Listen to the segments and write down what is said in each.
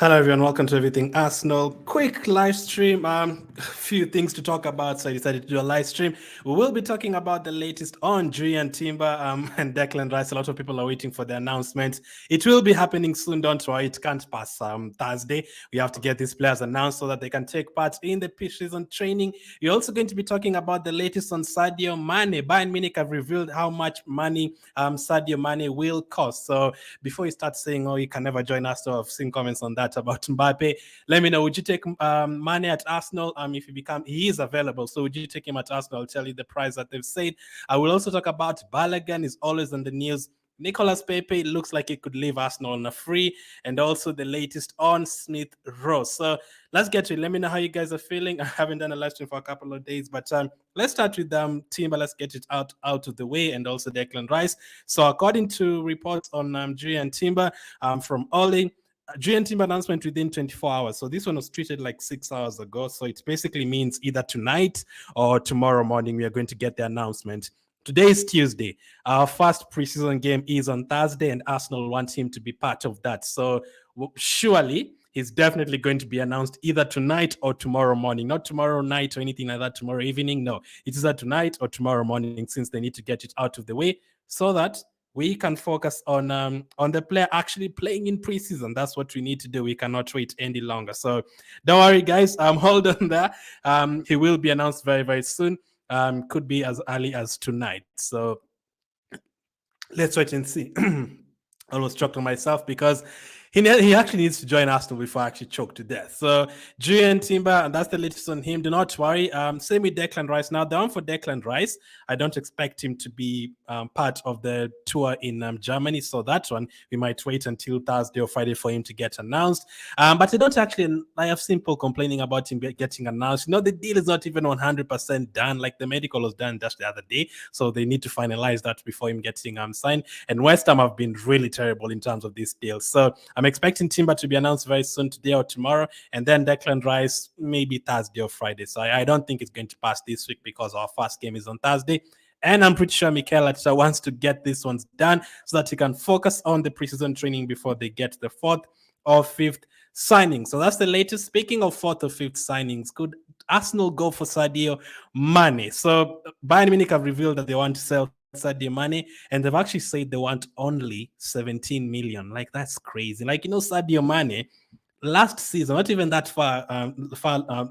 Hello everyone, welcome to Everything Arsenal. Quick live stream. A few things to talk about, so I decided to do a live stream. We will be talking about the latest on Julian Timber and Declan Rice. A lot of people are waiting for the announcement. It will be happening soon, don't worry. It can't pass Thursday. We have to get these players announced so that they can take part in the pre-season training. We're also going to be talking about the latest on Sadio Mane. Bayern Munich have revealed how much money Sadio Mane will cost. So before you start saying, oh, you can never join us, so I've seen comments on that about Mbappe. Let me know, would you take Mane at Arsenal if he is available? So would you take him at Arsenal? I'll tell you the price that they've said. I will also talk about Balogun is always in the news. Nicolas Pepe looks like he could leave Arsenal on a free, and also the latest on Smith Rowe. So let's get to it. Let me know how you guys are feeling. I haven't done a live stream for a couple of days, but let's start with Timber. Let's get it out of the way, and also Declan Rice. So according to reports on Julian Timber from Ole, Julian Timber announcement within 24 hours. So this one was tweeted like 6 hours ago. So it basically means either tonight or tomorrow morning we are going to get the announcement. Today is Tuesday. Our first preseason game is on Thursday, and Arsenal want him to be part of that. So surely he's definitely going to be announced either tonight or tomorrow morning. Not tomorrow night or anything like that, tomorrow evening. No, it's either tonight or tomorrow morning, since they need to get it out of the way so that we can focus on the player actually playing in preseason. That's what we need to do. We cannot wait any longer. So don't worry, guys. Hold on there. He will be announced very, very soon. Could be as early as tonight. So let's wait and see. I almost choked on myself because he actually needs to join Arsenal before I actually choke to death. So Julian Timber, and that's the latest on him. Do not worry. Same with Declan Rice. Now, the one for Declan Rice, I don't expect him to be part of the tour in Germany. So that one, we might wait until Thursday or Friday for him to get announced. But I don't actually, I have seen people complaining about him getting announced. The deal is not even 100% done. Like the medical was done just the other day. So they need to finalize that before him getting signed. And West Ham have been really terrible in terms of this deal. So I'm expecting Timber to be announced very soon, today or tomorrow, and then Declan Rice maybe Thursday or Friday. So I don't think it's going to pass this week because our first game is on Thursday. And I'm pretty sure Mikel Arteta wants to get these ones done so that he can focus on the preseason training before they get the 4th or 5th signing. So that's the latest. Speaking of 4th or 5th signings, could Arsenal go for Sadio Mane? So Bayern Munich have revealed that they want to sell Sadio Mane, and they've actually said they want only 17 million. Like, that's crazy. Like, Sadio Mane last season, not even that far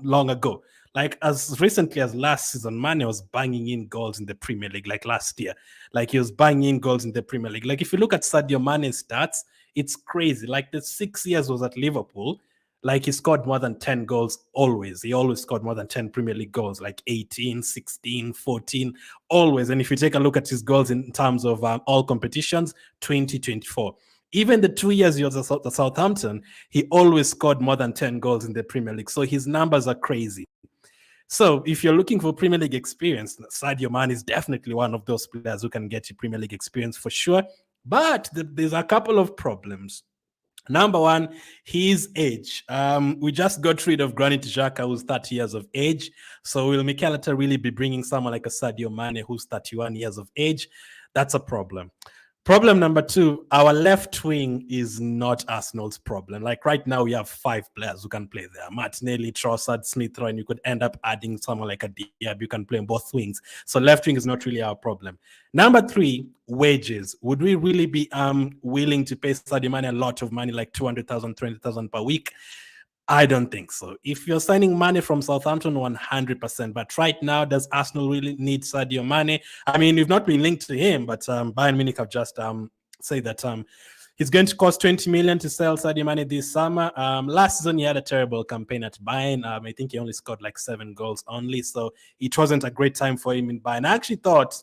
long ago, like as recently as last season, Mane was banging in goals in the Premier League. Like last year, like he was banging in goals in the Premier League. Like if you look at Sadio Mane's stats, it's crazy. Like the 6 years was at Liverpool, like he scored more than 10 goals always. He always scored more than 10 Premier League goals, like 18, 16, 14, always. And if you take a look at his goals in terms of all competitions, 2024. Even the 2 years he was at Southampton, he always scored more than 10 goals in the Premier League. So his numbers are crazy. So if you're looking for Premier League experience, Sadio Mane is definitely one of those players who can get you Premier League experience for sure. But there's a couple of problems. Number one, his age. We just got rid of Granit Xhaka, who's 30 years of age. So will Mikel Arteta really be bringing someone like a Sadio Mane, who's 31 years of age? That's a problem. Problem number two, our left wing is not Arsenal's problem. Like right now, we have 5 players who can play there. Martinelli, Trossard, Smith Rowe, and you could end up adding someone like a Diab. You can play on both wings. So left wing is not really our problem. Number 3, wages. Would we really be willing to pay Sadio Mane a lot of money, like 200,000, 300,000 per week? I don't think so. If you're signing Mane from Southampton, 100%. But right now, does Arsenal really need Sadio Mane? I mean, we've not been linked to him, but Bayern Munich have just said that he's going to cost 20 million to sell Sadio Mane this summer. Last season, he had a terrible campaign at Bayern. I think he only scored like 7 goals only. So it wasn't a great time for him in Bayern. I actually thought,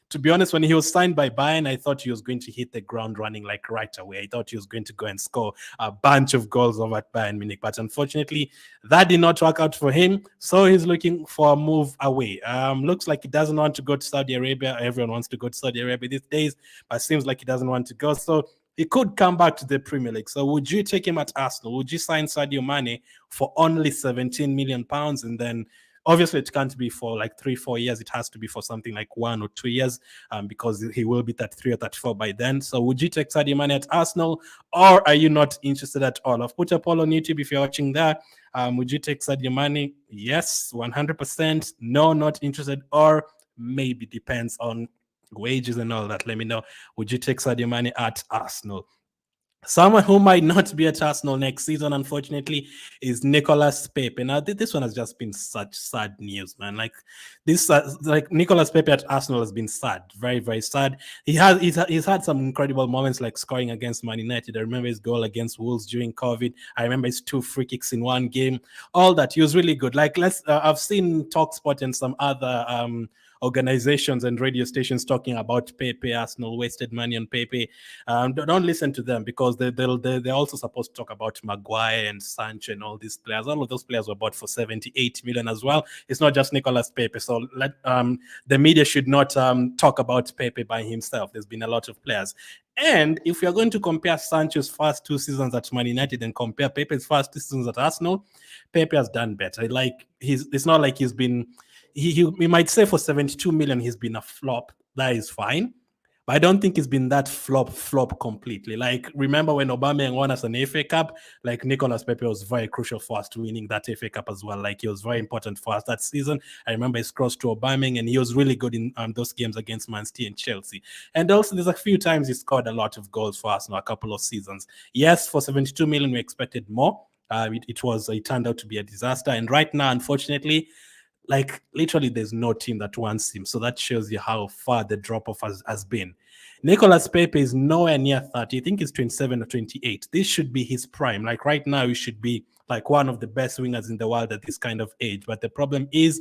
to be honest, when he was signed by Bayern, I thought he was going to hit the ground running like right away. I thought he was going to go and score a bunch of goals over at Bayern Munich. But unfortunately, that did not work out for him. So he's looking for a move away. Looks like he doesn't want to go to Saudi Arabia. Everyone wants to go to Saudi Arabia these days, but it seems like he doesn't want to go. So he could come back to the Premier League. So would you take him at Arsenal? Would you sign Sadio Mane for only 17 million pounds and then Obviously, it can't be for like 3-4 years. It has to be for something like 1 or 2 years, because he will be 33 or 34 by then. So would you take Sadio Mane at Arsenal, or are you not interested at all? I've put a poll on YouTube if you're watching that. Would you take Sadio Mane? Yes, 100%. No, not interested, or maybe depends on wages and all that. Let me know. Would you take Sadio Mane at Arsenal? Someone who might not be at Arsenal next season, unfortunately, is Nicolas Pepe. Now, this one has just been such sad news, man. Like this, like Nicolas Pepe at Arsenal has been sad, very, very sad. He's had some incredible moments, like scoring against Man United. I remember his goal against Wolves during COVID. I remember his 2 free kicks in one game. All that, he was really good. Like I've seen TalkSport and some other organizations and radio stations talking about Pepe. Arsenal wasted money on Pepe. Don't listen to them, because they're also supposed to talk about Maguire and Sancho and all these players. All of those players were bought for 78 million as well. It's not just Nicolas Pepe. So the media should not talk about Pepe by himself. There's been a lot of players. And if you're going to compare Sancho's first 2 seasons at Man United and compare Pepe's first 2 seasons at Arsenal, Pepe has done better. Like it's not like he's been. He might say for 72 million he's been a flop. That is fine. But I don't think it's been that flop completely. Like, remember when Aubameyang won us an FA Cup? Like, Nicolas Pepe was very crucial for us to winning that FA Cup as well. Like, he was very important for us that season. I remember his cross to Aubameyang, and he was really good in those games against Man City and Chelsea. And also, there's a few times he scored a lot of goals for us in a couple of seasons. Yes, for 72 million, we expected more. It turned out to be a disaster. And right now, unfortunately, like literally there's no team that wants him. So that shows you how far the drop-off has been. Nicolas Pepe is nowhere near 30. I think he's 27 or 28. This should be his prime. Like right now, he should be like one of the best wingers in the world at this kind of age. But the problem is,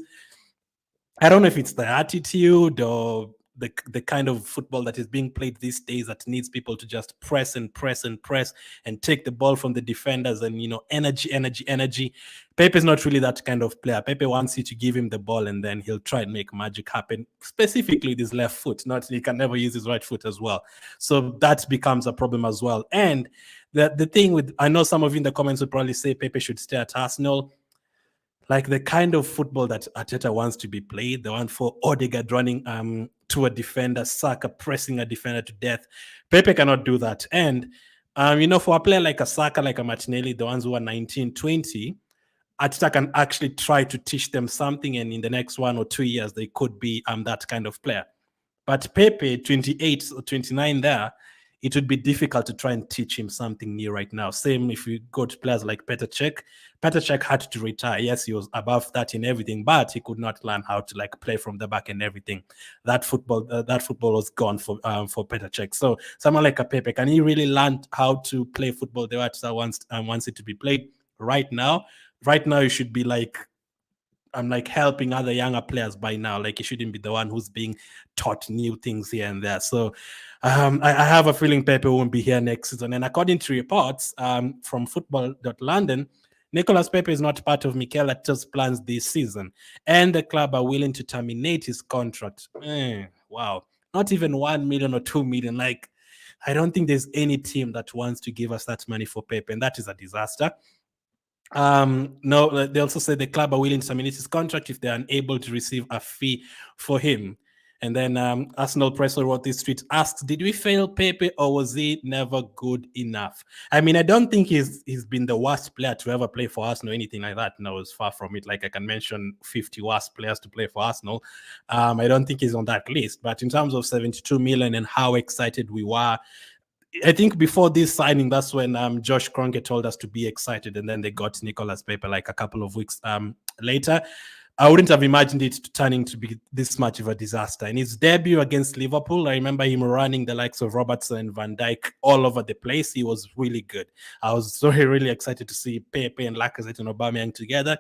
I don't know if it's the attitude or the kind of football that is being played these days that needs people to just press and take the ball from the defenders and, energy. Pepe is not really that kind of player. Pepe wants you to give him the ball and then he'll try and make magic happen, specifically with his left foot. Not he can never use his right foot as well. So that becomes a problem as well. And the thing with, I know some of you in the comments would probably say Pepe should stay at Arsenal. Like the kind of football that Arteta wants to be played, the one for Odegaard running to a defender, Saka pressing a defender to death. Pepe cannot do that. And, for a player like a Saka, like a Martinelli, the ones who are 19, 20, Arteta can actually try to teach them something, and in the next 1 or 2 years, they could be that kind of player. But Pepe, 28 or 29 there, it would be difficult to try and teach him something new right now. Same if you go to players like Petr Cech. Petr Cech had to retire. Yes, he was above that in everything, but he could not learn how to play from the back and everything. That football was gone for Petr Cech. So someone like a Pepe, can he really learn how to play football the way Arteta wants it to be played right now? Right now, you should be helping other younger players by now. Like, he shouldn't be the one who's being taught new things here and there. So I have a feeling Pepe won't be here next season. And according to reports from football.london, Nicolas Pepe is not part of Mikel Arteta's plans this season. And the club are willing to terminate his contract. Wow. Not even 1 million or 2 million. Like, I don't think there's any team that wants to give us that money for Pepe. And that is a disaster. No, they also say the club are willing to terminate his contract if they're unable to receive a fee for him. And then Arsenal Press wrote this tweet, asks, did we fail Pepe or was he never good enough? I mean, I don't think he's been the worst player to ever play for Arsenal or anything like that. No, it's far from it. Like, I can mention 50 worst players to play for Arsenal. I don't think he's on that list. But in terms of 72 million and how excited we were, I think before this signing, that's when Josh Kroenke told us to be excited, and then they got Nicolas Pepe like a couple of weeks later. I wouldn't have imagined it turning to be this much of a disaster. In his debut against Liverpool, I remember him running the likes of Robertson and Van Dijk all over the place. He was really good. I was really excited to see Pepe and Lacazette and Aubameyang together,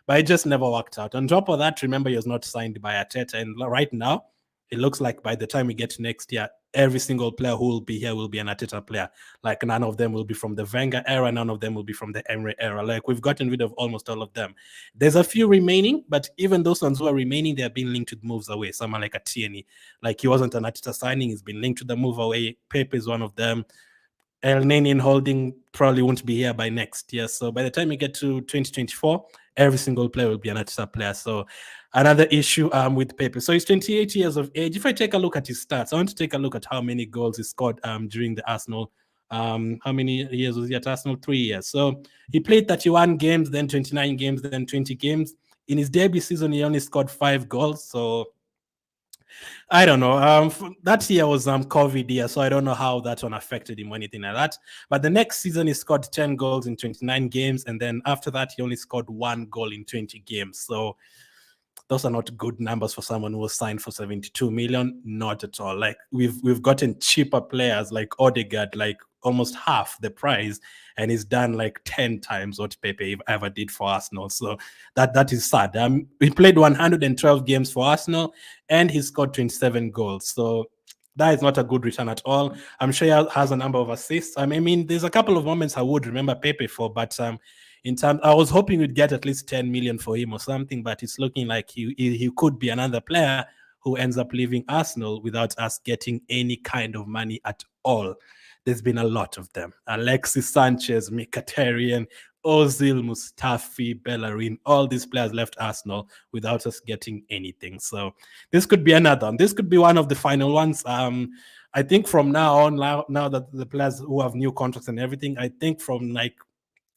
but it just never worked out. On top of that, remember, he was not signed by Arteta, and right now, it looks like by the time we get to next year, every single player who will be here will be an Arteta player. Like, none of them will be from the Wenger era, none of them will be from the Emery era. Like, we've gotten rid of almost all of them. There's a few remaining, but even those ones who are remaining, they are being linked with moves away. Someone like a Tierney, like, he wasn't an Arteta signing, he's been linked to the move away. Pepe is one of them. El Neni in holding probably won't be here by next year. So by the time you get to 2024, every single player will be an Atalanta player. So another issue with Pepe. So he's 28 years of age. If I take a look at his stats, I want to take a look at how many goals he scored during the Arsenal. How many years was he at Arsenal? 3 years. So he played 31 games, then 29 games, then 20 games. In his debut season, he only scored 5 goals. So I don't know. That year was COVID year, so I don't know how that one affected him or anything like that. But the next season, he scored 10 goals in 29 games, and then after that, he only scored 1 goal in 20 games. So those are not good numbers for someone who was signed for 72 million. Not at all. Like we've gotten cheaper players like Odegaard, like almost half the price, and he's done like 10 times what Pepe ever did for Arsenal. So that is sad. He played 112 games for Arsenal, and he scored 27 goals. So that is not a good return at all. I'm sure he has a number of assists. I mean, there's a couple of moments I would remember Pepe for, but in terms, I was hoping we'd get at least 10 million for him or something, but it's looking like he could be another player who ends up leaving Arsenal without us getting any kind of money at all. There's been a lot of them. Alexis Sanchez, Mkhitaryan, Ozil, Mustafi, Bellerin, all these players left Arsenal without us getting anything. So this could be another one. This could be one of the final ones. I think from now on, now that the players who have new contracts and everything, I think from like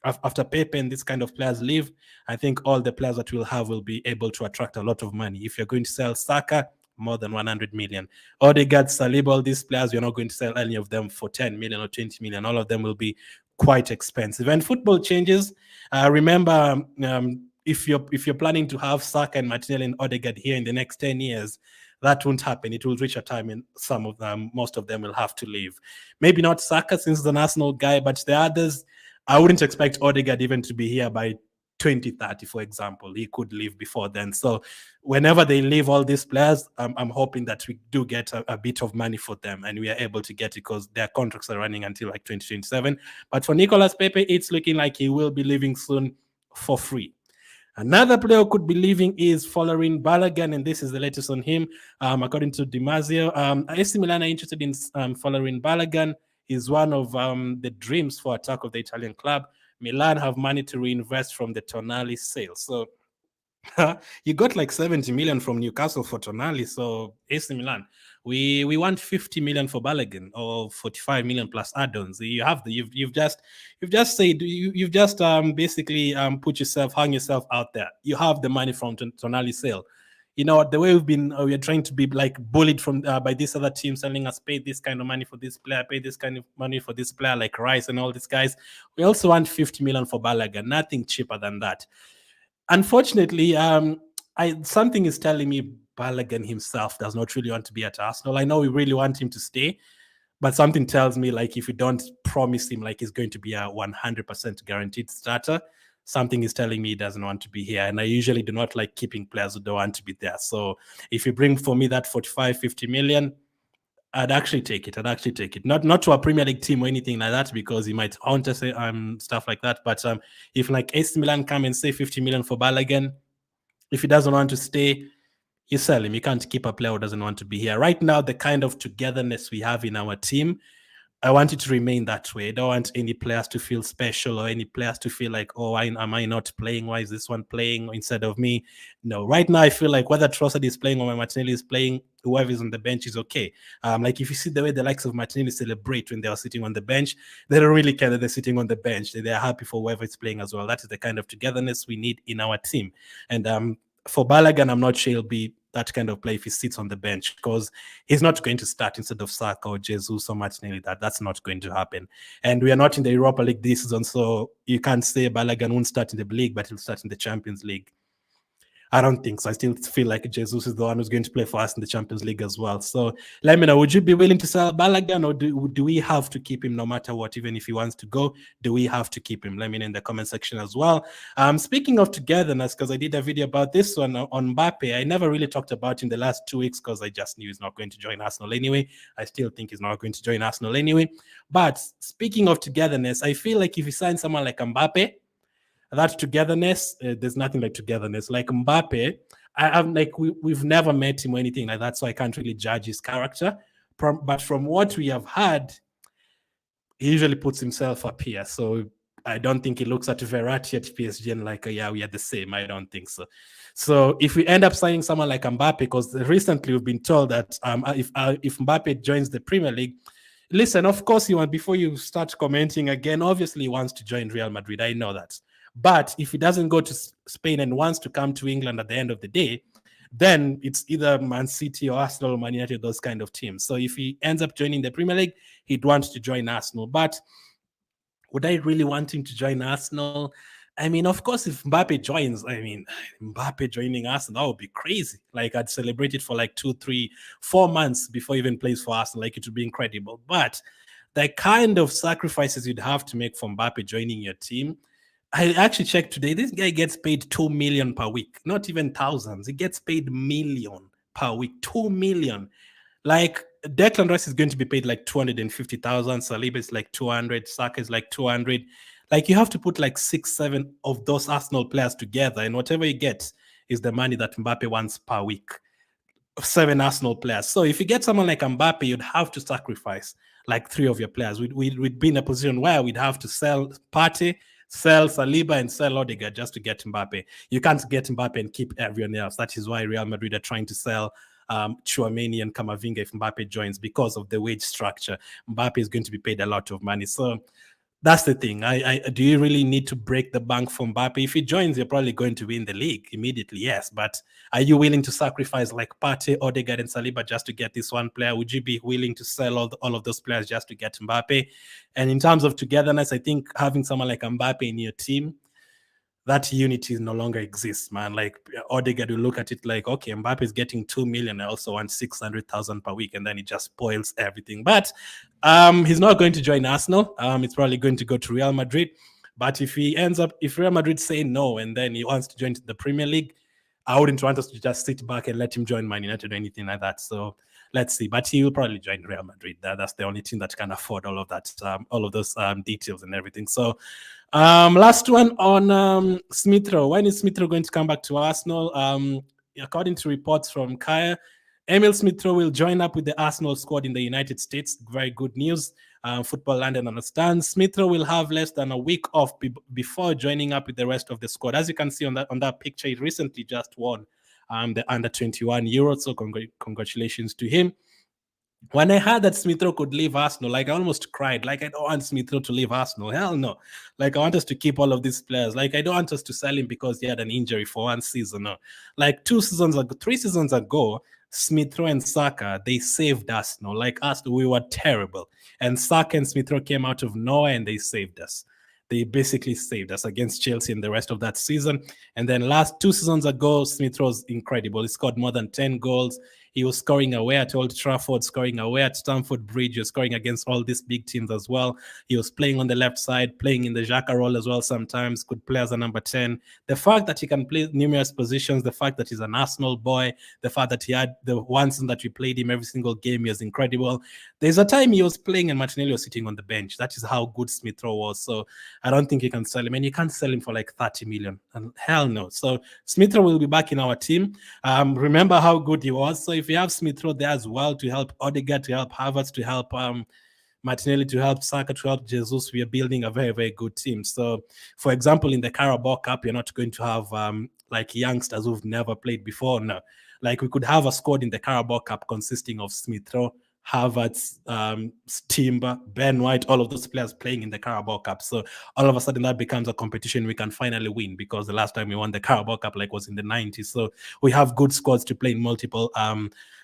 after Pepe and this kind of players leave, I think all the players that we'll have will be able to attract a lot of money. If you're going to sell Saka, more than 100 million. Odegaard, Saliba, all these players, you're not going to sell any of them for 10 million or 20 million. All of them will be quite expensive. And football changes. Remember, if you're planning to have Saka and Martinelli and Odegaard here in the next 10 years, that won't happen. It will reach a time and some of them, most of them will have to leave. Maybe not Saka since he's an Arsenal guy, but the others, I wouldn't expect Odegaard even to be here by 2030, for example. He could leave before then. So whenever they leave all these players, I'm hoping that we do get a bit of money for them and we are able to get it because their contracts are running until like 2027. But for Nicolas Pepe, it's looking like he will be leaving soon for free. Another player who could be leaving is following Balogun, and this is the latest on him. According to Dimazio, AC Milan are interested in following Balogun. Is one of the dreams for attack of the Italian club. Milan have money to reinvest from the Tonali sale. So you got like 70 million from Newcastle for Tonali. So AC Milan, we want 50 million for Balogun or 45 million plus add-ons. You have you've just said you've just basically hung yourself out there. You have the money from Tonali sale. You know, the way we're trying to be like bullied from by this other team telling us pay this kind of money for this player, pay this kind of money for this player like Rice and all these guys. We also want 50 million for Balogun, nothing cheaper than that. Unfortunately, something is telling me Balogun himself does not really want to be at Arsenal. I know we really want him to stay, but something tells me like if you don't promise him like he's going to be a 100% guaranteed starter, something is telling me he doesn't want to be here. And I usually do not like keeping players who don't want to be there. So if you bring for me that 45, 50 million, I'd actually take it. Not to a Premier League team or anything like that, because he might haunt us, stuff like that. But if like AC Milan come and say 50 million for Balogun, if he doesn't want to stay, you sell him. You can't keep a player who doesn't want to be here. Right now, the kind of togetherness we have in our team, I want it to remain that way. I don't want any players to feel special or any players to feel like, oh, am I not playing? Why is this one playing instead of me? No, right now I feel like whether Trossard is playing or Martinelli is playing, whoever is on the bench is okay. Like if you see the way the likes of Martinelli celebrate when they are sitting on the bench, they don't really care that they're sitting on the bench. They're happy for whoever is playing as well. That is the kind of togetherness we need in our team. And for Balogun, I'm not sure he'll be that kind of player if he sits on the bench, because he's not going to start instead of Saka or Jesus so much nearly that. That's not going to happen. And we are not in the Europa League this season, so you can't say Balogun won't start in the league, but he'll start in the Champions League. I don't think so. I still feel like Jesus is the one who's going to play for us in the Champions League as well. So let me know, would you be willing to sell Balogun, or do we have to keep him no matter what? Even if he wants to go, do we have to keep him? Let me know in the comment section as well. Speaking of togetherness, because I did a video about this one on Mbappe, I never really talked about in the last 2 weeks because I just knew he's not going to join Arsenal anyway. I still think he's not going to join Arsenal anyway. But speaking of togetherness, I feel like if you sign someone like Mbappe, that togetherness, there's nothing like togetherness. Like Mbappe, we've never met him or anything like that, so I can't really judge his character. But from what we have heard, he usually puts himself up here. So I don't think he looks at Verratti at PSG and like, yeah, we are the same. I don't think so. So if we end up signing someone like Mbappe, because recently we've been told that if Mbappe joins the Premier League, listen, of course, you want, before you start commenting again, obviously he wants to join Real Madrid. I know that. But if he doesn't go to Spain and wants to come to England at the end of the day, then it's either Man City or Arsenal or Man United, those kind of teams. So if he ends up joining the Premier League, he'd want to join Arsenal. But would I really want him to join Arsenal? I mean, of course, if Mbappe joins, I mean, Mbappe joining Arsenal, that would be crazy. Like, I'd celebrate it for like 2, 3, 4 months before he even plays for Arsenal. Like, it would be incredible. But the kind of sacrifices you'd have to make for Mbappe joining your team, I actually checked today. This guy gets paid 2 million per week, not even thousands. He gets paid million per week, 2 million. Like, Declan Rice is going to be paid like 250,000. Saliba is like 200. Saka is like 200. Like, you have to put like 6, 7 of those Arsenal players together, and whatever you get is the money that Mbappe wants per week. 7 Arsenal players. So if you get someone like Mbappe, you'd have to sacrifice like 3 of your players. We'd be in a position where we'd have to sell Partey, sell Saliba, and sell Odegaard just to get Mbappe. You can't get Mbappe and keep everyone else. That is why Real Madrid are trying to sell Tchouameni and Camavinga if Mbappe joins, because of the wage structure. Mbappe is going to be paid a lot of money. So that's the thing. Do you really need to break the bank for Mbappe? If he joins, you're probably going to win the league immediately, yes. But are you willing to sacrifice like Partey, Odegaard, and Saliba just to get this one player? Would you be willing to sell all of those players just to get Mbappe? And in terms of togetherness, I think having someone like Mbappe in your team, that unity no longer exists, man. Like, Odegaard will look at it like, okay, Mbappe is getting 2 million. I also want 600,000 per week. And then it just spoils everything. But he's not going to join Arsenal. It's probably going to go to Real Madrid. But if Real Madrid say no, and then he wants to join the Premier League, I wouldn't want us to just sit back and let him join Man United or anything like that. So let's see. But he will probably join Real Madrid. That's the only team that can afford all of that, all of those details and everything. So last one on Smith Rowe. When is Smith Rowe going to come back to Arsenal? According to reports from Kaya, Emil Smith Rowe will join up with the Arsenal squad in the United States. Very good news. Football London understands. Smith Rowe will have less than a week off before joining up with the rest of the squad. As you can see on that picture, he recently just won the under-21 Euros. So congratulations to him. When I heard that Smith Rowe could leave Arsenal, like, I almost cried. Like, I don't want Smith Rowe to leave Arsenal. Hell no. Like, I want us to keep all of these players. Like, I don't want us to sell him because he had an injury for one season. No. Like, 3 seasons ago, Smith Rowe and Saka, they saved Arsenal. Like, Arsenal, we were terrible. And Saka and Smith Rowe came out of nowhere and they saved us. They basically saved us against Chelsea in the rest of that season. And then 2 seasons ago, Smith Rowe was incredible. He scored more than 10 goals. He was scoring away at Old Trafford, scoring away at Stamford Bridge. He was scoring against all these big teams as well. He was playing on the left side, playing in the Xhaka role as well sometimes, could play as a number 10. The fact that he can play numerous positions, the fact that he's an Arsenal boy, the fact that he had the one season that we played him every single game, he was incredible. There's a time he was playing and Martinelli was sitting on the bench. That is how good Smith Rowe was. So I don't think you can sell him. And you can't sell him for like 30 million. And hell no. So Smith Rowe will be back in our team. Remember how good he was. So if you have Smith Rowe there as well to help Odegaard, to help Havertz, to help Martinelli, to help Saka, to help Jesus, we are building a very, very good team. So, for example, in the Carabao Cup, you're not going to have like youngsters who've never played before. No. Like, we could have a squad in the Carabao Cup consisting of Smith Rowe, Havertz, Timber, Ben White, all of those players playing in the Carabao Cup. So all of a sudden that becomes a competition we can finally win, because the last time we won the Carabao Cup was in the 90s. So we have good squads to play in multiple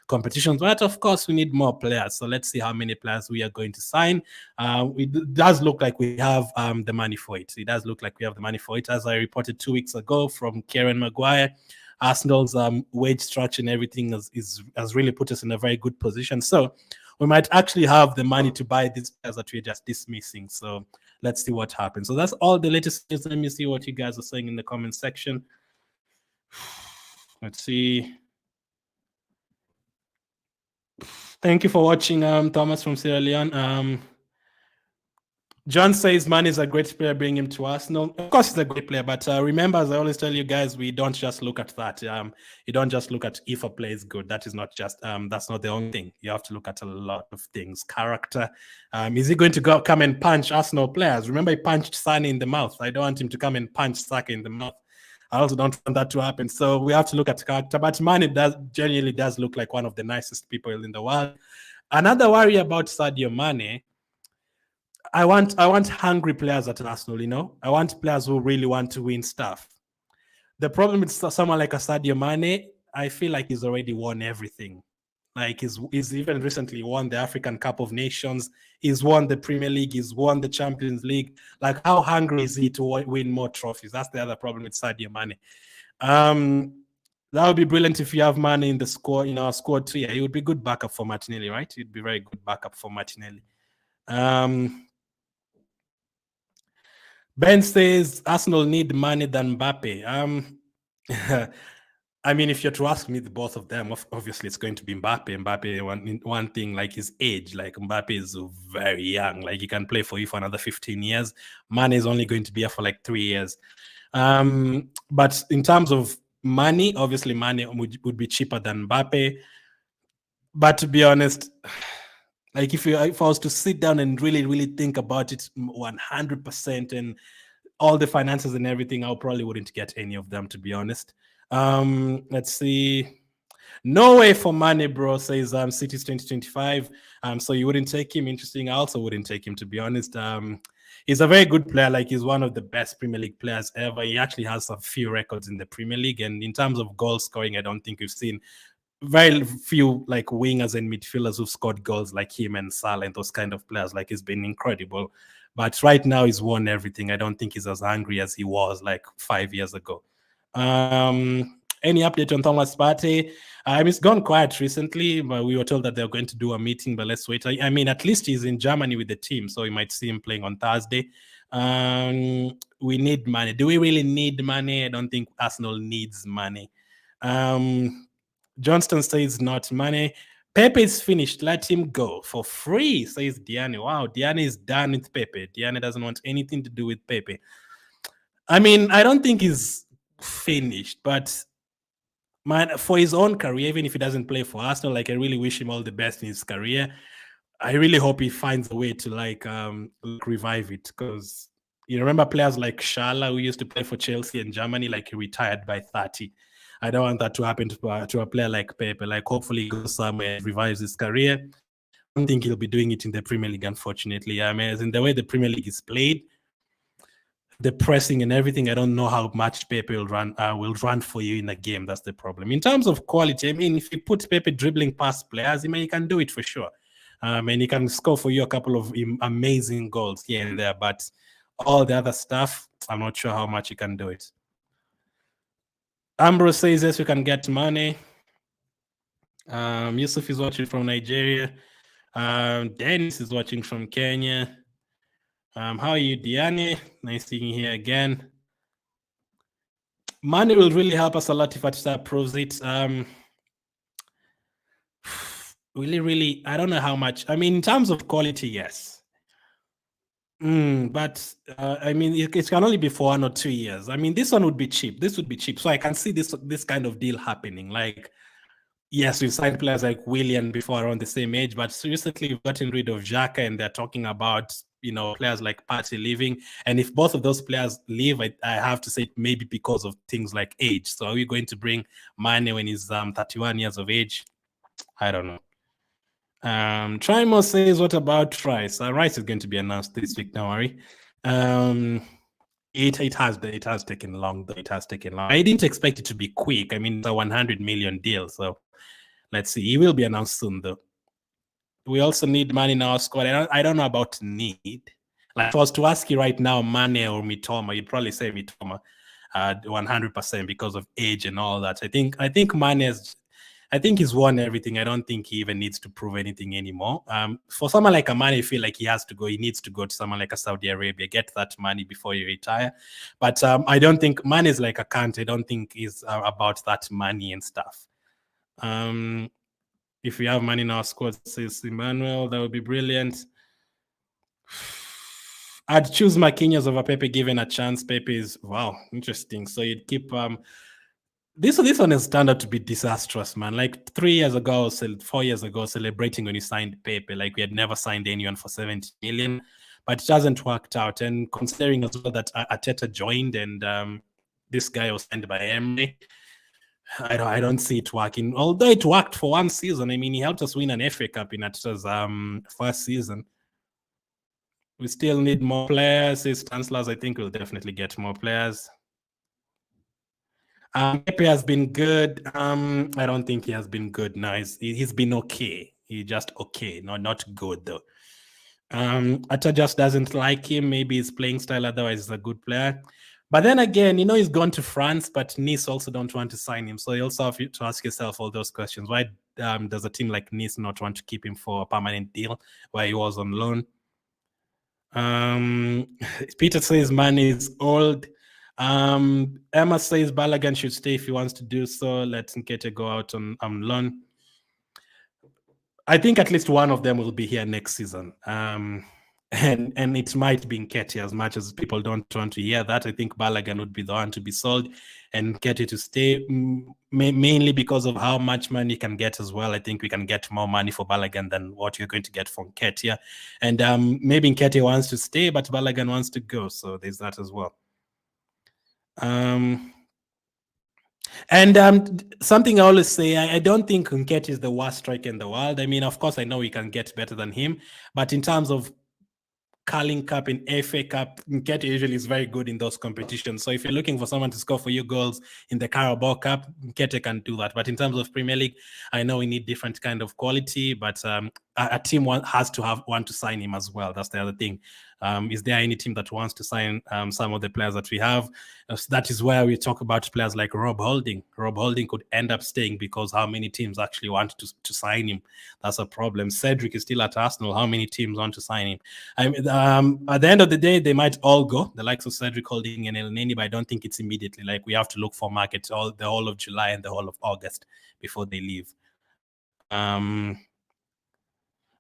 competitions. But of course, we need more players. So let's see how many players we are going to sign. It does look like we have the money for it. It does look like we have the money for it. As I reported 2 weeks ago from Kieran Maguire, Arsenal's wage structure and everything has really put us in a very good position. So we might actually have the money to buy these players that we're just dismissing. So let's see what happens. So that's all the latest news. Let me see what you guys are saying in the comment section. Let's see. Thank you for watching, Thomas from Sierra Leone. John says Mane is a great player, bring him to Arsenal. Of course, he's a great player, but remember, as I always tell you guys, we don't just look at that. You don't just look at if a player is good. That is not just that's not the only thing. You have to look at a lot of things. Character. Is he going to come and punch Arsenal players? Remember, he punched Sane in the mouth. I don't want him to come and punch Saka in the mouth. I also don't want that to happen. So we have to look at character. But Mane genuinely does look like one of the nicest people in the world. Another worry about Sadio Mane. I want hungry players at Arsenal, you know? I want players who really want to win stuff. The problem with someone like a Sadio Mane, I feel like he's already won everything. Like he's even recently won the African Cup of Nations. He's won the Premier League. He's won the Champions League. Like, how hungry is he to win more trophies? That's the other problem with Sadio Mane. That would be brilliant if you have Mane in the squad, in our squad too. Yeah, he would be good backup for Martinelli, right? He'd be very good backup for Martinelli. Ben says Arsenal need Mane than Mbappe. I mean, if you're to ask me the both of them, obviously it's going to be Mbappe. Mbappe, one thing, like his age, like Mbappe is very young. Like he can play for you for another 15 years. Mane is only going to be here for like 3 years. But in terms of money, obviously Mane would be cheaper than Mbappe. But to be honest, like if I was to sit down and really think about it 100% and all the finances and everything, I probably wouldn't get any of them, to be honest. Let's see. No way for Mane, bro, says City's 2025. So you wouldn't take him. Interesting. I also wouldn't take him, to be honest. He's a very good player. Like he's one of the best Premier League players ever. He actually has a few records in the Premier League. And in terms of goal scoring, I don't think we've seen very few like wingers and midfielders who've scored goals like him and Salah and those kind of players. Like he's been incredible. But right now he's won everything. I don't think he's as angry as he was like 5 years ago. Any update on Thomas Partey? It's gone quiet recently, but we were told that they're going to do a meeting, but let's wait. I mean, at least he's in Germany with the team, so we might see him playing on Thursday. We need money. Do we really need money? I don't think Arsenal needs money. Johnston says not money. Pepe is finished. Let him go for free, says Diane. Wow, Diane is done with Pepe. Diane doesn't want anything to do with Pepe. I mean, I don't think he's finished, but for his own career, even if he doesn't play for Arsenal, like I really wish him all the best in his career. I really hope he finds a way to like revive it, because you remember players like Shala, who used to play for Chelsea and Germany, like he retired by 30. I don't want that to happen to a player like Pepe. Like hopefully he goes somewhere and revives his career. I don't think he'll be doing it in the Premier League, unfortunately. I mean, as in the way the Premier League is played, the pressing and everything, I don't know how much Pepe will run for you in a game. That's the problem. In terms of quality, I mean, if you put Pepe dribbling past players, he can do it for sure. And he can score for you a couple of amazing goals here and there. But all the other stuff, I'm not sure how much he can do it. Ambrose says, yes, we can get money. Yusuf is watching from Nigeria. Dennis is watching from Kenya. How are you, Diane? Nice seeing you here again. Money will really help us a lot if Arteta proves it. Really, I don't know how much. I mean, in terms of quality, yes. But I mean, it can only be for 1 or 2 years. I mean, this one would be cheap. This would be cheap. So I can see this kind of deal happening. Like, yes, we've signed players like Willian before around the same age, but recently we've gotten rid of Xhaka, and they're talking about, players like Partey leaving. And if both of those players leave, I have to say maybe because of things like age. So are we going to bring Mane when he's 31 years of age? I don't know. Trimo says, what about Rice? Rice is going to be announced this week, don't worry. It has taken long, though. It has taken long. I didn't expect it to be quick. I mean, it's a 100 million deal, so let's see. He will be announced soon, though. We also need money in our squad. I don't know about need. Like, if I was to ask you right now, Mane or Mitoma, you'd probably say Mitoma, 100% because of age and all that. I think Mane is. I think he's won everything. I don't think he even needs to prove anything anymore. For someone like Mane, I feel like he has to go. He needs to go to someone like a Saudi Arabia, get that money before you retire. But I don't think Mane is like a Kante. I don't think he's about that money and stuff. If we have money in our squad, says Emmanuel, that would be brilliant. I'd choose Marquinhos over Pepe given a chance. Pepe is wow, interesting. So you'd keep this one has turned out to be disastrous, man. Like 3 years ago, 4 years ago, celebrating when you signed Pepe, like we had never signed anyone for 70 million, but it hasn't worked out. And considering as well that Arteta joined and this guy was signed by Emery, I don't see it working. Although it worked for one season. I mean, he helped us win an FA Cup in Arteta's first season. We still need more players. His chancellors, I think, will definitely get more players. Pepe has been good. I don't think he has been good. No, he's been okay. He's just okay, not good though. Atta just doesn't like him. Maybe his playing style. Otherwise, he's a good player. But then again, he's gone to France, but Nice also don't want to sign him. So you also have to ask yourself all those questions. Why does a team like Nice not want to keep him for a permanent deal where he was on loan? Peter says Mane is old. Emma says Balogun should stay if he wants to do so. Let Nketiah go out on loan. I think at least one of them will be here next season. And it might be Nketiah, as much as people don't want to hear that. I think Balogun would be the one to be sold and Nketiah to stay, mainly because of how much money you can get as well. I think we can get more money for Balogun than what you're going to get from Nketiah. And maybe Nketiah wants to stay, but Balogun wants to go. So there's that as well. And something I always say, I don't think Nketiah is the worst striker in the world. I mean, of course, I know we can get better than him, but in terms of Carling Cup and FA Cup, Nketiah usually is very good in those competitions. So if you're looking for someone to score for you goals in the Carabao Cup, Nketiah can do that. But in terms of Premier League, I know we need different kind of quality, but a team has to want to sign him as well. That's the other thing. Is there any team that wants to sign some of the players that we have? That is where we talk about players like Rob Holding. Rob Holding could end up staying because how many teams actually want to sign him? That's a problem. Cedric is still at Arsenal. How many teams want to sign him? At the end of the day, they might all go, the likes of Cedric Holding and El Neni, but I don't think it's immediately. Like we have to look for markets the whole of July and the whole of August before they leave.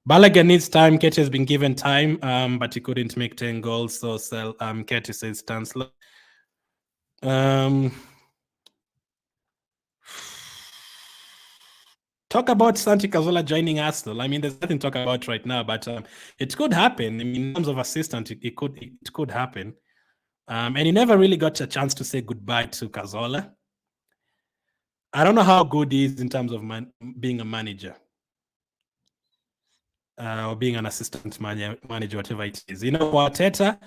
Balogun needs time. Nketiah has been given time, but he couldn't make 10 goals. So Nketiah says Chancellor. Talk about Santi Cazorla joining Arsenal. I mean, there's nothing to talk about right now, but it could happen. I mean, in terms of assistant, it could happen. And he never really got a chance to say goodbye to Cazorla. I don't know how good he is in terms of being a manager. Or being an assistant manager, whatever it is. For Arteta,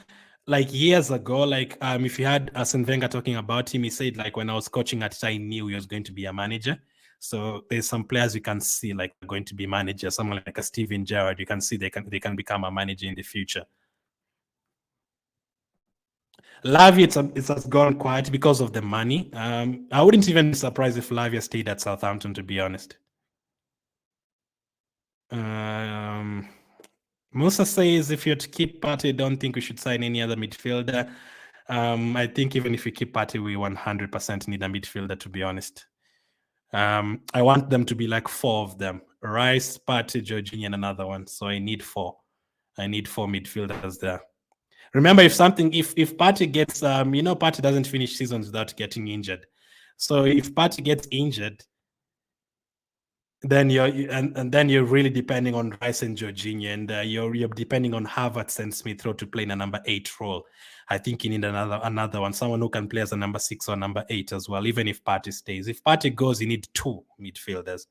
like years ago, like if you had Arsene Wenger talking about him, he said like when I was coaching Arteta, I knew he was going to be a manager. So there's some players you can see like going to be managers. Someone like a Steven Gerrard, you can see they can become a manager in the future. Lavia, it has gone quiet because of the money. I wouldn't even be surprised if Lavia stayed at Southampton, to be honest. Musa says if you're to keep Partey, don't think we should sign any other midfielder. I think even if we keep Partey, we 100% need a midfielder, to be honest. I want them to be like 4 of them. Rice, Partey, Jorginho, and another one. So I need 4. I need 4 midfielders there. Remember, if Partey gets, Partey doesn't finish seasons without getting injured. So if Partey gets injured, then you're really depending on Rice and Jorginho, and you're depending on Havertz and Smith Rowe to play in a number 8 role. I think you need another one, someone who can play as a number 6 or number 8 as well, even if Partey stays. If Partey goes, you need 2 midfielders.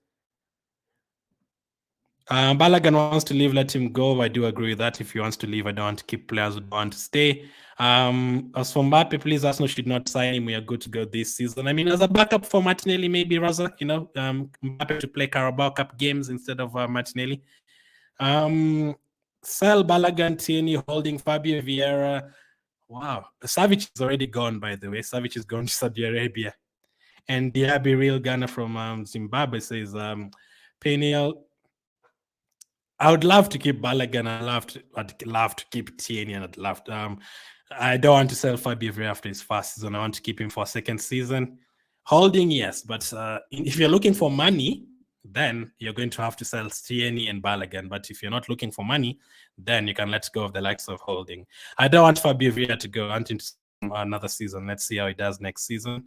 Balogun wants to leave, let him go. I do agree with that. If he wants to leave, I don't want to keep players who don't want to stay. As for Mbappe, please, Arsenal should not sign him. We are good to go this season. I mean, as a backup for Martinelli, maybe rather, Mbappe to play Carabao Cup games instead of Martinelli. Sell Balogun, Tierney, Holding, Fabio Vieira. Wow. Savic is already gone, by the way. Savic is gone to Saudi Arabia. And Diaby Real Ghana from Zimbabwe says, Peniel, I would love to keep Balogun. I'd love to keep Tierney, and I'd love to, I don't want to sell Fabio Vieira after his first season. I want to keep him for a second season. Holding, yes, but if you're looking for money, then you're going to have to sell Tierney and Balogun. But if you're not looking for money, then you can let go of the likes of Holding. I don't want Fabio Vieira to go until another season. Let's see how he does next season.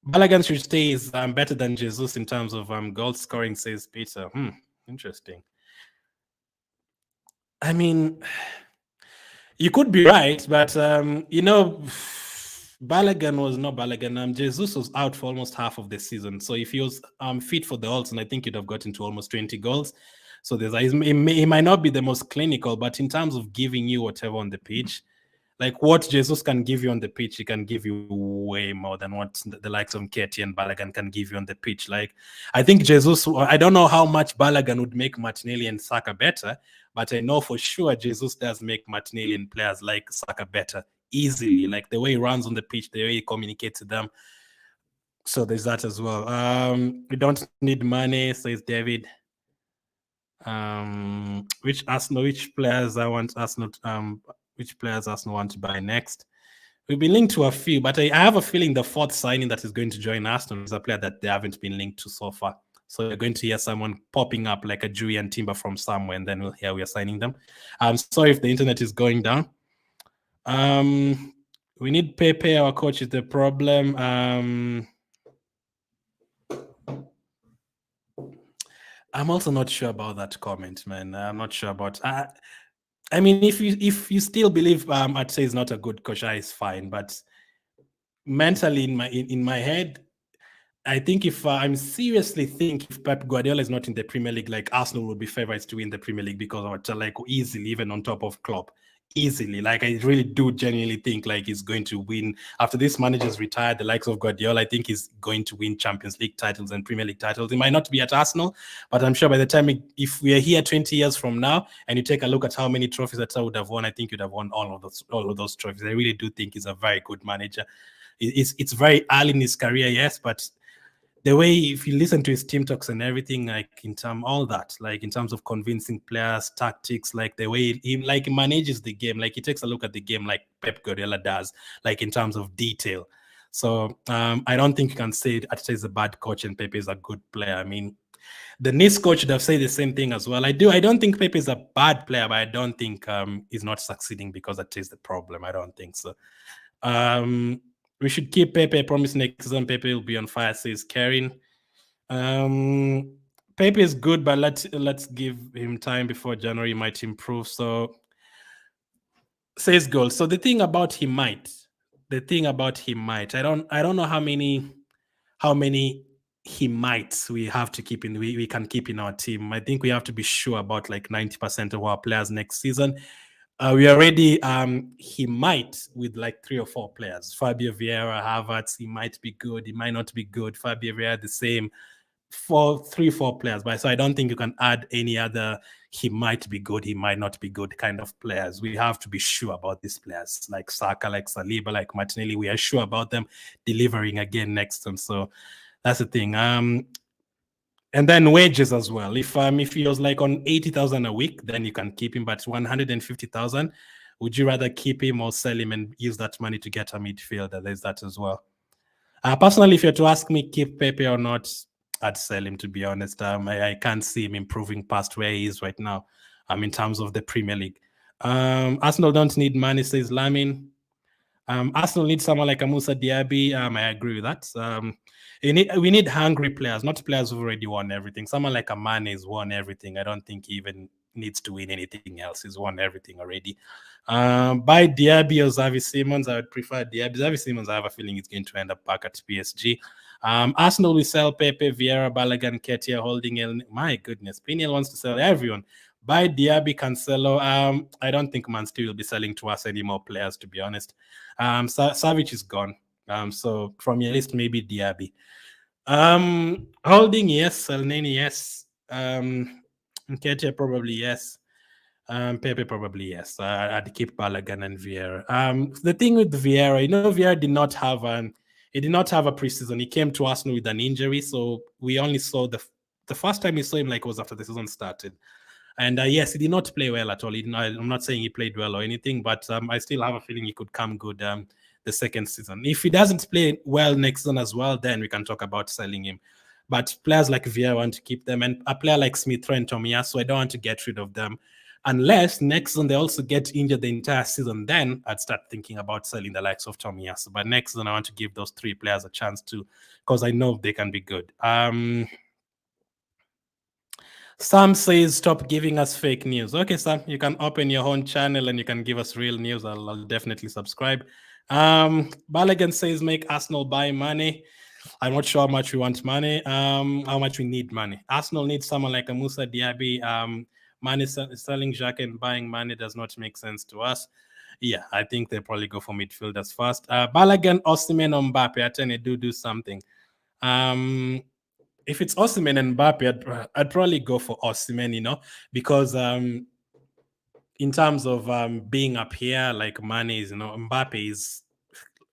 Balogun should stay is better than Jesus in terms of goal scoring, says Peter. Interesting. I mean, you could be right, but Balogun was not Balogun. Jesus was out for almost half of the season, so if he was fit for the Olsen, I think he'd have gotten to almost 20 goals. So he might not be the most clinical, but in terms of giving you whatever on the pitch, like what Jesus can give you on the pitch, he can give you way more than what the likes of Nketiah and Balogun can give you on the pitch. Like, I think Jesus, I don't know how much Balogun would make Martinelli and Saka better, but I know for sure Jesus does make Martinelli and players like Saka better easily. Like the way he runs on the pitch, the way he communicates to them. So there's that as well. We don't need money, says David. Which players Arsenal want to buy next? We've been linked to a few, but I have a feeling the fourth signing that is going to join Arsenal is a player that they haven't been linked to so far. So you're going to hear someone popping up like a Julian Timber from somewhere, and then we'll hear we are signing them. I'm sorry if the internet is going down. We need Pepe. Our coach is the problem. I'm also not sure about that comment, man. I'm not sure about. I mean, if you still believe Atse is not a good coach, is fine. But mentally, in my head, I think if I'm seriously think if Pep Guardiola is not in the Premier League, like Arsenal would be favorites to win the Premier League because of like easily, even on top of Klopp. Easily, like I really do genuinely think like he's going to win after this manager's retired. The likes of Guardiola, I think he's going to win Champions League titles and Premier League titles. It might not be at Arsenal, but I'm sure by the time if we are here 20 years from now and you take a look at how many trophies that would have won, I think you'd have won all of those trophies. I really do think he's a very good manager. It's very early in his career, yes, but the way, if you listen to his team talks and everything, like in terms of convincing players, tactics, like the way he manages the game, like he takes a look at the game like Pep Guardiola does, like in terms of detail. So I don't think you can say Ateta is a bad coach and Pepe is a good player. I mean, the Nice coach should have said the same thing as well. I don't think Pepe is a bad player, but I don't think he's not succeeding because Ateta is the problem. I don't think so. We should keep Pepe. I promise next season Pepe will be on fire, says Karen. Pepe is good, but let's give him time before January. He might improve. So says Gold. So the thing about he might. I don't know how many he might we have to keep in we can keep in our team. I think we have to be sure about like 90% of our players next season. We already he might with like 3 or 4 players. Fabio Vieira, Havertz, he might be good, he might not be good. Fabio Vieira the same. 3-4 players, but so I don't think you can add any other he might be good, he might not be good kind of players. We have to be sure about these players like Saka, like Saliba, like Martinelli. We are sure about them delivering again next time. So that's the thing. And then wages as well. If he was like on 80,000 a week, then you can keep him. But 150,000, would you rather keep him or sell him and use that money to get a midfielder? There's that as well. Personally, if you're to ask me keep Pepe or not, I'd sell him, to be honest. I can't see him improving past where he is right now. In terms of the Premier League. Arsenal don't need money, says Lamin. Arsenal needs someone like a Musa Diaby. I agree with that. We need hungry players, not players who've already won everything. Someone like a Mane has won everything. I don't think he even needs to win anything else. He's won everything already. By Diaby or Xavi Simons, I would prefer Diaby. Xavi Simons, I have a feeling he's going to end up back at PSG. Arsenal will sell Pepe, Vieira, Balogun, Nketiah, Holding. My goodness, Piniel wants to sell everyone. By Diaby, Cancelo. I don't think Man City will be selling to us any more players, to be honest. Savic is gone. So from your list, maybe Diaby. Holding, yes. Elneny, yes. Nketiah, probably yes. Pepe, probably yes. I'd keep Balogun and Vieira. The thing with Vieira, Vieira did not have a preseason. He came to Arsenal with an injury, so we only saw the first time we saw him was after the season started. And yes, he did not play well at all. I'm not saying he played well or anything, but I still have a feeling he could come good the second season. If he doesn't play well next season as well, then we can talk about selling him. But players like Vieira want to keep them, and a player like Smith Rowe and Tomiyasu, I don't want to get rid of them. Unless next season they also get injured the entire season, then I'd start thinking about selling the likes of Tomiyasu. But next season I want to give those 3 players a chance to, because I know they can be good. Sam says, stop giving us fake news. Okay, Sam, you can open your own channel and you can give us real news. I'll definitely subscribe. Balogun says, make Arsenal buy Mane. I'm not sure how much we want Mane, how much we need Mane. Arsenal needs someone like a Musa Diaby. Mane selling Xhaka and buying Mane does not make sense to us. Yeah, I think they probably go for midfielders first. Balogun, Osimhen, or Mbappe. I tell you, do something. If it's Osimhen and Mbappe, I'd probably go for Osimhen, because in terms of being up here, like Mane is, Mbappe is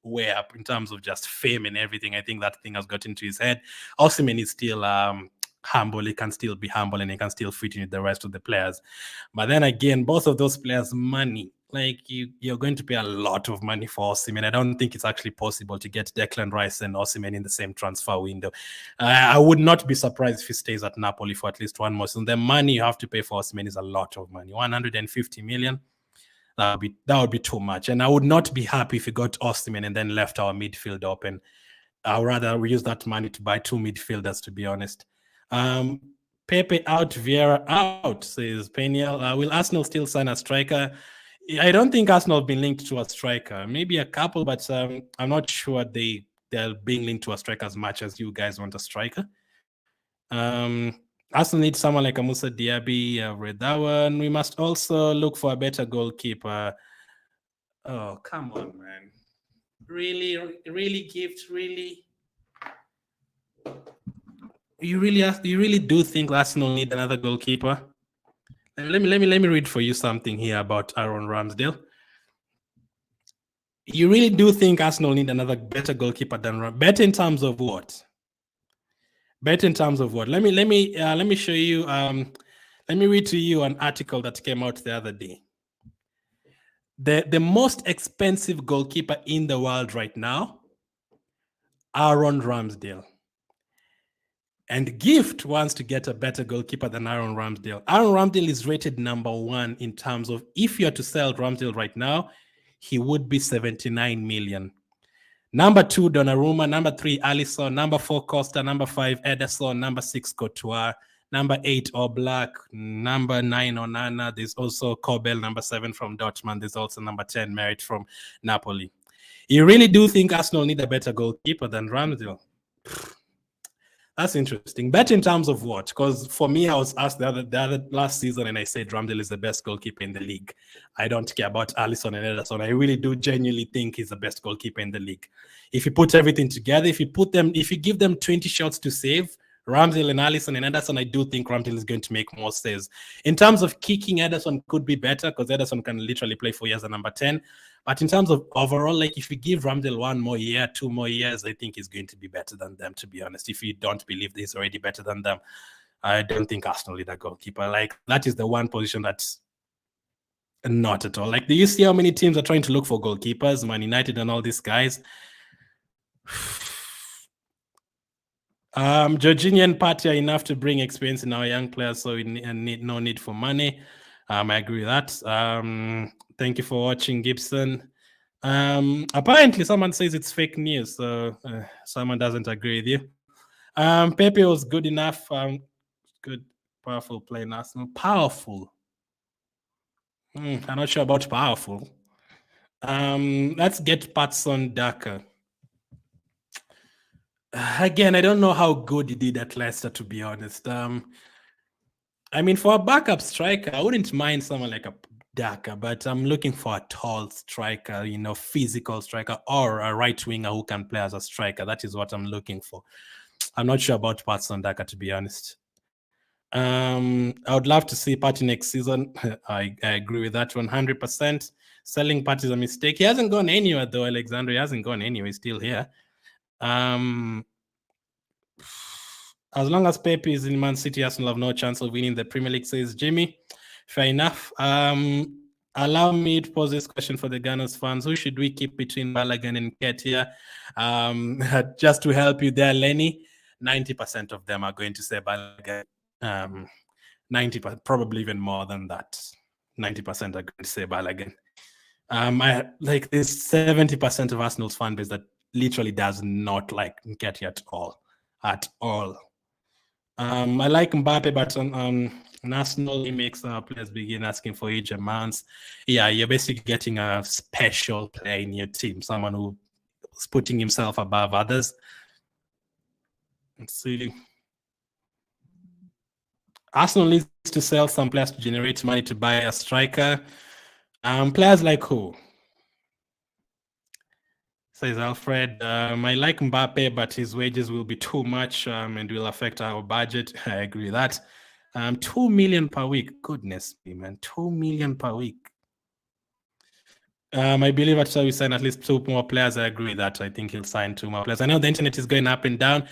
way up in terms of just fame and everything. I think that thing has got into his head. Osimhen is still humble. He can still be humble and he can still fit in with the rest of the players. But then again, both of those players, money. Like you're going to pay a lot of money for Osimhen. I don't think it's actually possible to get Declan Rice and Osimhen in the same transfer window. I would not be surprised if he stays at Napoli for at least one more season. The money you have to pay for Osimhen is a lot of money. 150 million. That would be too much. And I would not be happy if we got Osimhen and then left our midfield open. I'd rather use that money to buy 2 midfielders, to be honest. Pepe out, Vieira out, says Peniel. Will Arsenal still sign a striker? I don't think Arsenal have been linked to a striker. Maybe a couple, but I'm not sure they're being linked to a striker as much as you guys want a striker. Arsenal needs someone like a Musa Diaby. Read that one. We must also look for a better goalkeeper. Oh, come on, man. Really, Gift, really? You really do think Arsenal need another goalkeeper? Let me read for you something here about Aaron Ramsdale. You really do think Arsenal need another better goalkeeper than Ramsdale? Better in terms of what? Better in terms of what? Let me show you. Let me read to you an article that came out the other day. The most expensive goalkeeper in the world right now, Aaron Ramsdale. And Gift wants to get a better goalkeeper than Aaron Ramsdale. Aaron Ramsdale is rated number 1 in terms of, if you're to sell Ramsdale right now, he would be 79 million. Number 2, Donnarumma. Number 3, Alisson. Number 4, Costa. Number 5, Ederson. Number 6, Courtois. Number 8, Oblak. Number 9, Onana. There's also Kobel. Number 7 from Dortmund. There's also number 10, Merit from Napoli. You really do think Arsenal need a better goalkeeper than Ramsdale? That's interesting. Better in terms of what? Because for me, I was asked the other last season, and I said Ramsdale is the best goalkeeper in the league. I don't care about Alisson and Ederson. I really do genuinely think he's the best goalkeeper in the league. If you put everything together, if you give them 20 shots to save, Ramsdale and Alisson and Ederson, I do think Ramsdale is going to make more saves. In terms of kicking, Ederson could be better because Ederson can literally play 4 years at number 10. But in terms of overall, like if you give Ramsdale 1 more year, 2 more years, I think he's going to be better than them, to be honest. If you don't believe he's already better than them, I don't think Arsenal need a goalkeeper. Like that is the one position that's not at all. Like, do you see how many teams are trying to look for goalkeepers? Man United and all these guys. Jorginho Party are enough to bring experience in our young players, so we need no need for money. I agree with that. Thank you for watching, Gibson. Apparently someone says it's fake news, so someone doesn't agree with you. Pepe was good enough. Good, powerful play in Arsenal. Powerful. I'm not sure about powerful. Let's get Patson Daka. Again, I don't know how good he did at Leicester, to be honest. I mean, for a backup striker, I wouldn't mind someone like a Daka, but I'm looking for a tall striker, physical striker, or a right winger who can play as a striker. That is what I'm looking for. I'm not sure about Patson Daka, to be honest. I would love to see Partey next season. I agree with that 100%. Selling Partey is a mistake. He hasn't gone anywhere, though, Alexander. He hasn't gone anywhere. He's still here. As long as Pepe is in Man City, Arsenal have no chance of winning the Premier League, says Jimmy. Fair enough. Allow me to pose this question for the Gunners fans. Who should we keep between Balogun and Ketia? Just to help you there, Lenny. 90% of them are going to say Balogun. 90%, probably even more than that. 90% are going to say Balogun. I like this 70% of Arsenal's fan base that literally does not like Nketiah at all. At all. I like Mbappe, but on Arsenal, he makes players begin asking for age amounts. Yeah, you're basically getting a special player in your team, someone who's putting himself above others. Let's see. Arsenal needs to sell some players to generate money to buy a striker. Players like who? Says Alfred. I like Mbappe, but his wages will be too much and will affect our budget. I agree with that. 2 million per week. Goodness me, man. 2 million per week. I believe after we sign at least 2 more players, I agree with that. I think he'll sign 2 more players. I know the internet is going up and down.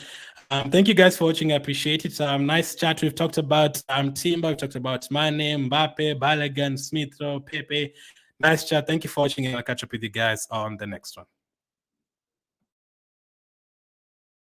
Thank you guys for watching. I appreciate it. Nice chat. We've talked about Timber, we've talked about Mane, Mbappe, Balogun, Smith Rowe, Pepe. Nice chat. Thank you for watching, and I'll catch up with you guys on the next one.